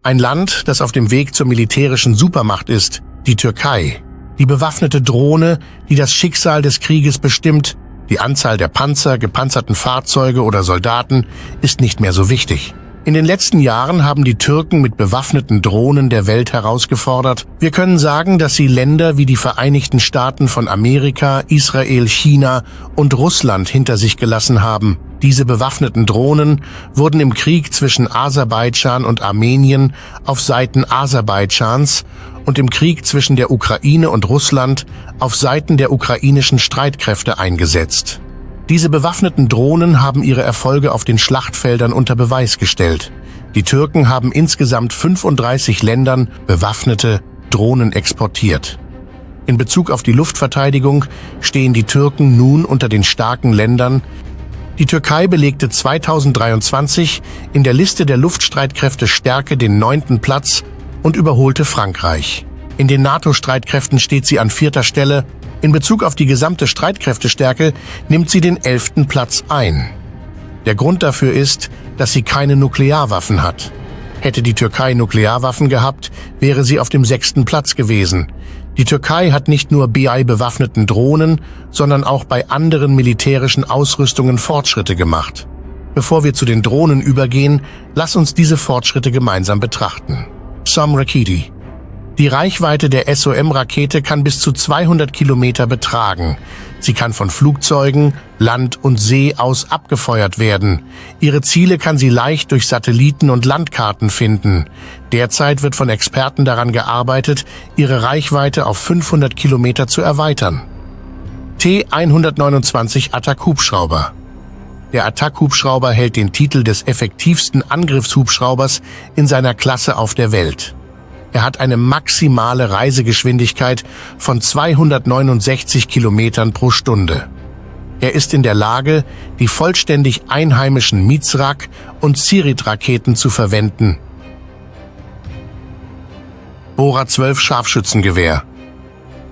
Ein Land, das auf dem Weg zur militärischen Supermacht ist, die Türkei. Die bewaffnete Drohne, die das Schicksal des Krieges bestimmt, die Anzahl der Panzer, gepanzerten Fahrzeuge oder Soldaten, ist nicht mehr so wichtig. In den letzten Jahren haben die Türken mit bewaffneten Drohnen der Welt herausgefordert. Wir können sagen, dass sie Länder wie die Vereinigten Staaten von Amerika, Israel, China und Russland hinter sich gelassen haben. Diese bewaffneten Drohnen wurden im Krieg zwischen Aserbaidschan und Armenien auf Seiten Aserbaidschans und im Krieg zwischen der Ukraine und Russland auf Seiten der ukrainischen Streitkräfte eingesetzt. Diese bewaffneten Drohnen haben ihre Erfolge auf den Schlachtfeldern unter Beweis gestellt. Die Türken haben insgesamt 35 Ländern bewaffnete Drohnen exportiert. In Bezug auf die Luftverteidigung stehen die Türken nun unter den starken Ländern. Die Türkei belegte 2023 in der Liste der Luftstreitkräfte-Stärke den 9. Platz und überholte Frankreich. In den NATO-Streitkräften steht sie an 4. Stelle. In Bezug auf die gesamte Streitkräftestärke nimmt sie den 11. Platz ein. Der Grund dafür ist, dass sie keine Nuklearwaffen hat. Hätte die Türkei Nuklearwaffen gehabt, wäre sie auf dem 6. Platz gewesen. Die Türkei hat nicht nur bewaffneten Drohnen, sondern auch bei anderen militärischen Ausrüstungen Fortschritte gemacht. Bevor wir zu den Drohnen übergehen, lass uns diese Fortschritte gemeinsam betrachten. SOM-Raketi. Die Reichweite der SOM-Rakete kann bis zu 200 Kilometer betragen. Sie kann von Flugzeugen, Land und See aus abgefeuert werden. Ihre Ziele kann sie leicht durch Satelliten und Landkarten finden. Derzeit wird von Experten daran gearbeitet, ihre Reichweite auf 500 Kilometer zu erweitern. T-129 Attack-Hubschrauber. Der Attack-Hubschrauber hält den Titel des effektivsten Angriffshubschraubers in seiner Klasse auf der Welt. Er hat eine maximale Reisegeschwindigkeit von 269 Kilometern pro Stunde. Er ist in der Lage, die vollständig einheimischen Mizrak- und Zirit-Raketen zu verwenden. Bora 12 Scharfschützengewehr.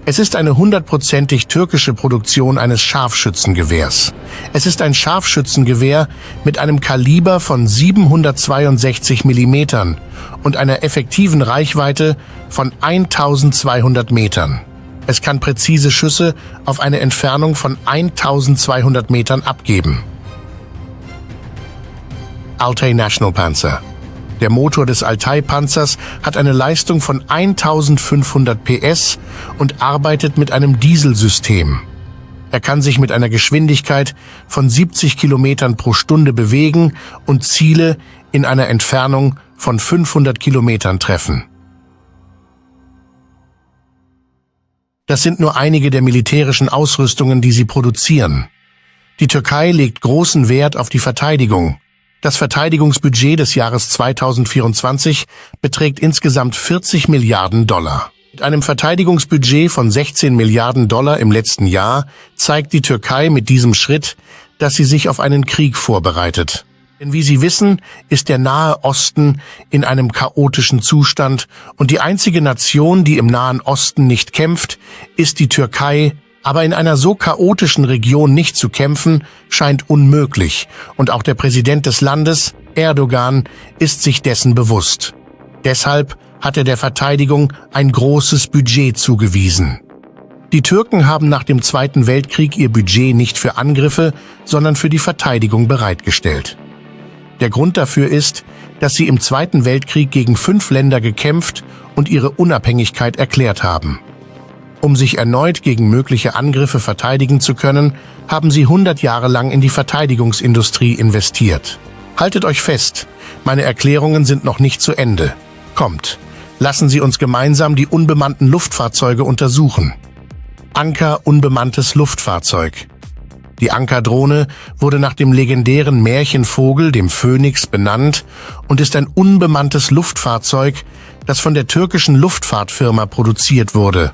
Es ist eine 100%ig türkische Produktion eines Scharfschützengewehrs. Es ist ein Scharfschützengewehr mit einem Kaliber von 762 Millimetern und einer effektiven Reichweite von 1200 Metern. Es kann präzise Schüsse auf eine Entfernung von 1200 Metern abgeben. Altay National Panzer. Der Motor des Altay-Panzers hat eine Leistung von 1500 PS und arbeitet mit einem Dieselsystem. Er kann sich mit einer Geschwindigkeit von 70 Kilometern pro Stunde bewegen und Ziele in einer Entfernung von 500 Kilometern treffen. Das sind nur einige der militärischen Ausrüstungen, die sie produzieren. Die Türkei legt großen Wert auf die Verteidigung. Das Verteidigungsbudget des Jahres 2024 beträgt insgesamt 40 Milliarden Dollar. Mit einem Verteidigungsbudget von 16 Milliarden Dollar im letzten Jahr zeigt die Türkei mit diesem Schritt, dass sie sich auf einen Krieg vorbereitet. Denn wie Sie wissen, ist der Nahe Osten in einem chaotischen Zustand und die einzige Nation, die im Nahen Osten nicht kämpft, ist die Türkei. Aber in einer so chaotischen Region nicht zu kämpfen, scheint unmöglich. Und auch der Präsident des Landes, Erdogan, ist sich dessen bewusst. Deshalb hat er der Verteidigung ein großes Budget zugewiesen. Die Türken haben nach dem Zweiten Weltkrieg ihr Budget nicht für Angriffe, sondern für die Verteidigung bereitgestellt. Der Grund dafür ist, dass sie im Zweiten Weltkrieg gegen 5 Länder gekämpft und ihre Unabhängigkeit erklärt haben. Um sich erneut gegen mögliche Angriffe verteidigen zu können, haben sie 100 Jahre lang in die Verteidigungsindustrie investiert. Haltet euch fest, meine Erklärungen sind noch nicht zu Ende. Kommt, lassen Sie uns gemeinsam die unbemannten Luftfahrzeuge untersuchen. Anka unbemanntes Luftfahrzeug. Die Anka-Drohne wurde nach dem legendären Märchenvogel, dem Phönix, benannt und ist ein unbemanntes Luftfahrzeug, das von der türkischen Luftfahrtfirma produziert wurde.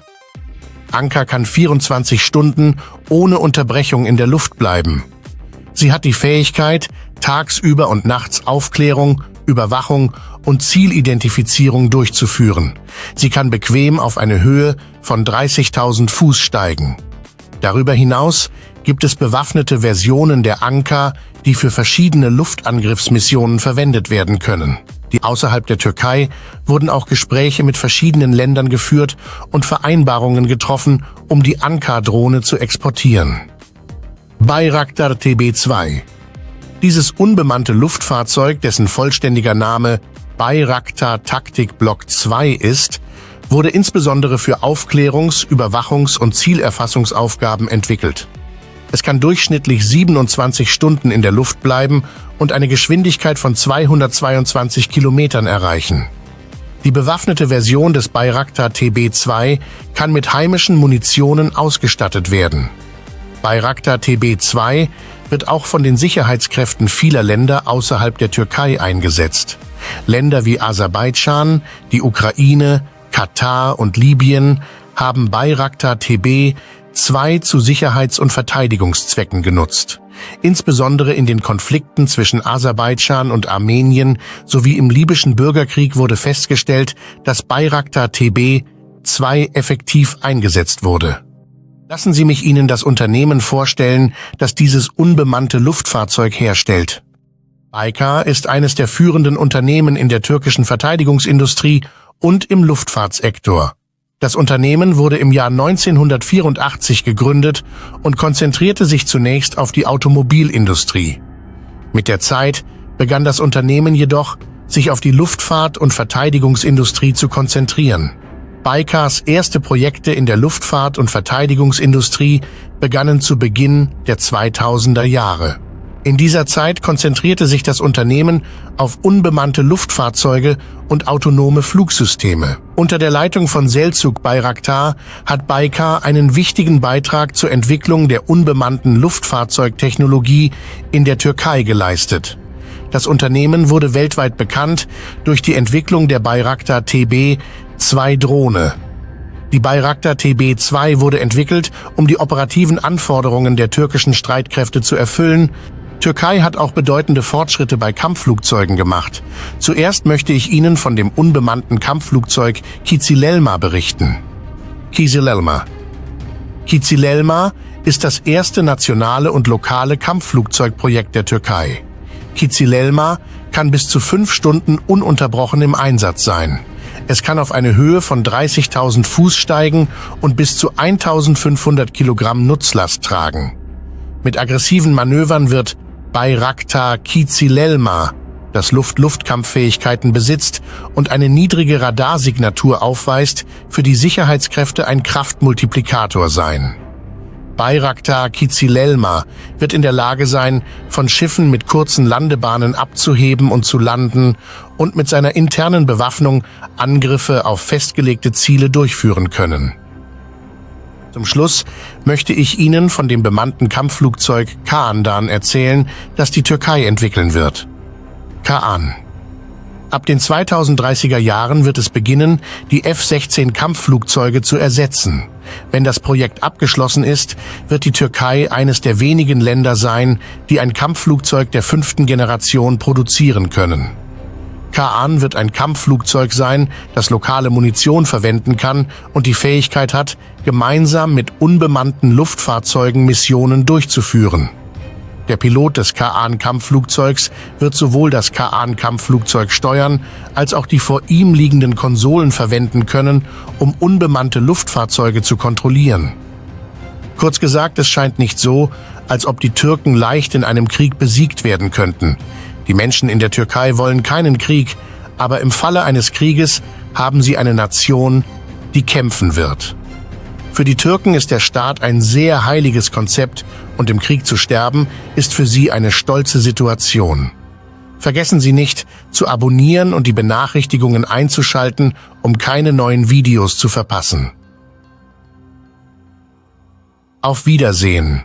Anka kann 24 Stunden ohne Unterbrechung in der Luft bleiben. Sie hat die Fähigkeit, tagsüber und nachts Aufklärung, Überwachung und Zielidentifizierung durchzuführen. Sie kann bequem auf eine Höhe von 30.000 Fuß steigen. Darüber hinaus gibt es bewaffnete Versionen der Anka, die für verschiedene Luftangriffsmissionen verwendet werden können. Die außerhalb der Türkei wurden auch Gespräche mit verschiedenen Ländern geführt und Vereinbarungen getroffen, um die Ankar-Drohne zu exportieren. Bayraktar TB2. Dieses unbemannte Luftfahrzeug, dessen vollständiger Name Bayraktar Taktik Block 2 ist, wurde insbesondere für Aufklärungs-, Überwachungs- und Zielerfassungsaufgaben entwickelt. Es kann durchschnittlich 27 Stunden in der Luft bleiben und eine Geschwindigkeit von 222 Kilometern erreichen. Die bewaffnete Version des Bayraktar TB2 kann mit heimischen Munitionen ausgestattet werden. Bayraktar TB2 wird auch von den Sicherheitskräften vieler Länder außerhalb der Türkei eingesetzt. Länder wie Aserbaidschan, die Ukraine, Katar und Libyen haben Bayraktar TB2 zu Sicherheits- und Verteidigungszwecken genutzt. Insbesondere in den Konflikten zwischen Aserbaidschan und Armenien sowie im libyschen Bürgerkrieg wurde festgestellt, dass Bayraktar TB2 effektiv eingesetzt wurde. Lassen Sie mich Ihnen das Unternehmen vorstellen, das dieses unbemannte Luftfahrzeug herstellt. Baykar ist eines der führenden Unternehmen in der türkischen Verteidigungsindustrie und im Luftfahrtsektor. Das Unternehmen wurde im Jahr 1984 gegründet und konzentrierte sich zunächst auf die Automobilindustrie. Mit der Zeit begann das Unternehmen jedoch, sich auf die Luftfahrt- und Verteidigungsindustrie zu konzentrieren. Baykars erste Projekte in der Luftfahrt- und Verteidigungsindustrie begannen zu Beginn der 2000er Jahre. In dieser Zeit konzentrierte sich das Unternehmen auf unbemannte Luftfahrzeuge und autonome Flugsysteme. Unter der Leitung von Selçuk Bayraktar hat Baykar einen wichtigen Beitrag zur Entwicklung der unbemannten Luftfahrzeugtechnologie in der Türkei geleistet. Das Unternehmen wurde weltweit bekannt durch die Entwicklung der Bayraktar TB2 Drohne. Die Bayraktar TB2 wurde entwickelt, um die operativen Anforderungen der türkischen Streitkräfte zu erfüllen. Türkei hat auch bedeutende Fortschritte bei Kampfflugzeugen gemacht. Zuerst möchte ich Ihnen von dem unbemannten Kampfflugzeug Kizilelma berichten. Kizilelma ist das erste nationale und lokale Kampfflugzeugprojekt der Türkei. Kizilelma kann bis zu 5 Stunden ununterbrochen im Einsatz sein. Es kann auf eine Höhe von 30.000 Fuß steigen und bis zu 1.500 Kilogramm Nutzlast tragen. Mit aggressiven Manövern wird Bayraktar Kizilelma, das Luft-Luft-Kampffähigkeiten besitzt und eine niedrige Radarsignatur aufweist, für die Sicherheitskräfte ein Kraftmultiplikator sein. Bayraktar Kizilelma wird in der Lage sein, von Schiffen mit kurzen Landebahnen abzuheben und zu landen und mit seiner internen Bewaffnung Angriffe auf festgelegte Ziele durchführen können. Zum Schluss möchte ich Ihnen von dem bemannten Kampfflugzeug Kaan erzählen, das die Türkei entwickeln wird. Kaan. Ab den 2030er Jahren wird es beginnen, die F-16 Kampfflugzeuge zu ersetzen. Wenn das Projekt abgeschlossen ist, wird die Türkei eines der wenigen Länder sein, die ein Kampfflugzeug der 5. Generation produzieren können. Kaan wird ein Kampfflugzeug sein, das lokale Munition verwenden kann und die Fähigkeit hat, gemeinsam mit unbemannten Luftfahrzeugen Missionen durchzuführen. Der Pilot des Kaan-Kampfflugzeugs wird sowohl das Kaan-Kampfflugzeug steuern, als auch die vor ihm liegenden Konsolen verwenden können, um unbemannte Luftfahrzeuge zu kontrollieren. Kurz gesagt, es scheint nicht so, als ob die Türken leicht in einem Krieg besiegt werden könnten. Die Menschen in der Türkei wollen keinen Krieg, aber im Falle eines Krieges haben sie eine Nation, die kämpfen wird. Für die Türken ist der Staat ein sehr heiliges Konzept und im Krieg zu sterben ist für sie eine stolze Situation. Vergessen Sie nicht, zu abonnieren und die Benachrichtigungen einzuschalten, um keine neuen Videos zu verpassen. Auf Wiedersehen.